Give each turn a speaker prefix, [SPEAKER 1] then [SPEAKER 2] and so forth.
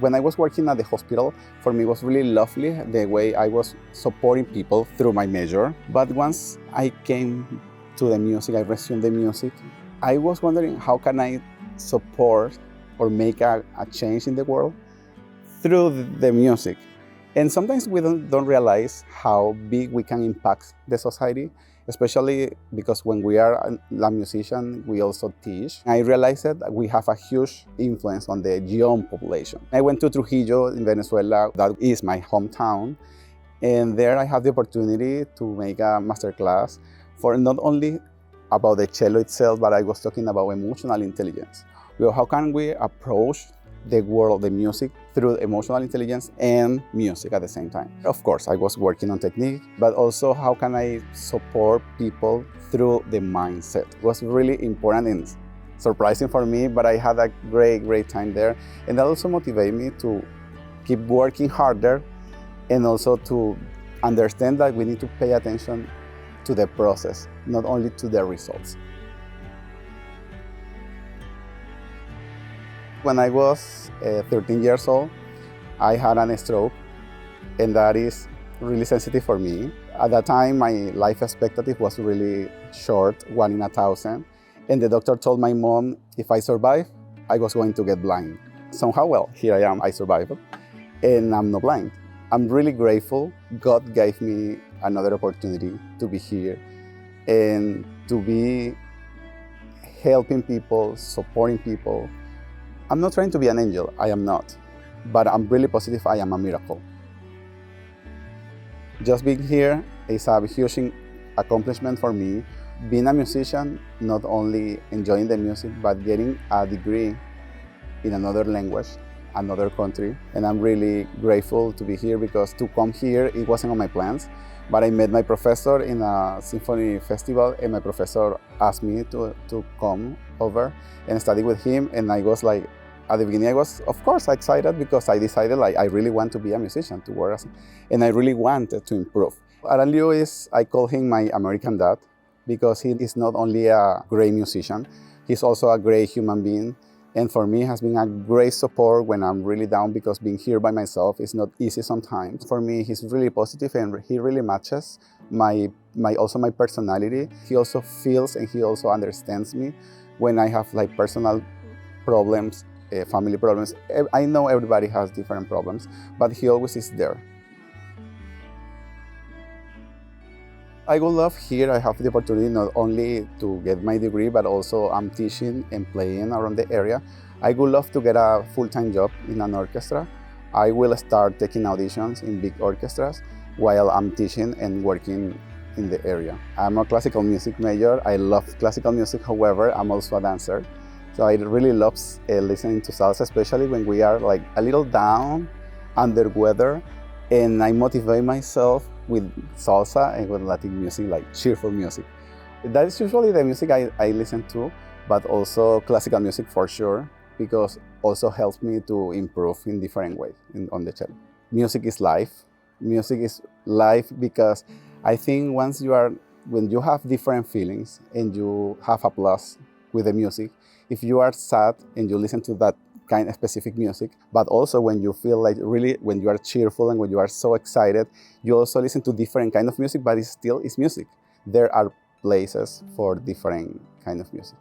[SPEAKER 1] When I was working at the hospital, for me it was really lovely the way I was supporting people through my major. But once I came to the music, I resumed the music, I was wondering how can I support or make a change in the world through the music. And sometimes we don't realize how big we can impact the society, especially because when we are a musician, we also teach. I realized that we have a huge influence on the young population. I went to Trujillo in Venezuela, that is my hometown, and there I had the opportunity to make a masterclass for not only about the cello itself, but I was talking about emotional intelligence. Well, how can we approach the world, the music, through emotional intelligence and music at the same time? Of course, I was working on technique, but also how can I support people through the mindset? It was really important and surprising for me, but I had a great time there. And that also motivated me to keep working harder and also to understand that we need to pay attention to the process, not only to the results. When I was 13 years old, I had a stroke, and that is really sensitive for me. At that time, my life expectancy was really short, 1 in 1,000. And the doctor told my mom if I survive, I was going to get blind. Somehow, well, here I am, I survived, and I'm not blind. I'm really grateful. God gave me another opportunity to be here and to be helping people, supporting people. I'm not trying to be an angel, I am not, but I'm really positive I am a miracle. Just being here is a huge accomplishment for me. Being a musician, not only enjoying the music, but getting a degree in another language, another country. And I'm really grateful to be here because to come here, it wasn't on my plans. But I met my professor in a symphony festival, and my professor asked me to come over and study with him. And I was like, at the beginning I was, of course, excited because I decided like I really want to be a musician, to work as, and I really wanted to improve. Aran Lewis, I call him my American dad because he is not only a great musician, he's also a great human being. And for me, it has been a great support when I'm really down because being here by myself is not easy sometimes. For me, he's really positive and he really matches my personality. He also feels and he also understands me when I have like personal problems, family problems. I know everybody has different problems, but he always is there. I would love here, I have the opportunity not only to get my degree, but also I'm teaching and playing around the area. I would love to get a full-time job in an orchestra. I will start taking auditions in big orchestras while I'm teaching and working in the area. I'm a classical music major. I love classical music, however, I'm also a dancer. So I really love listening to salsa, especially when we are like a little down, under weather, and I motivate myself with salsa and with Latin music, like cheerful music. That is usually the music I listen to, but also classical music for sure, because also helps me to improve in different ways on the cello. Music is life. Music is life because I think when you have different feelings and you have a plus with the music, if you are sad and you listen to that kind of specific music, but also when you feel like really, when you are cheerful and when you are so excited, you also listen to different kind of music, but it's still music. There are places for different kind of music.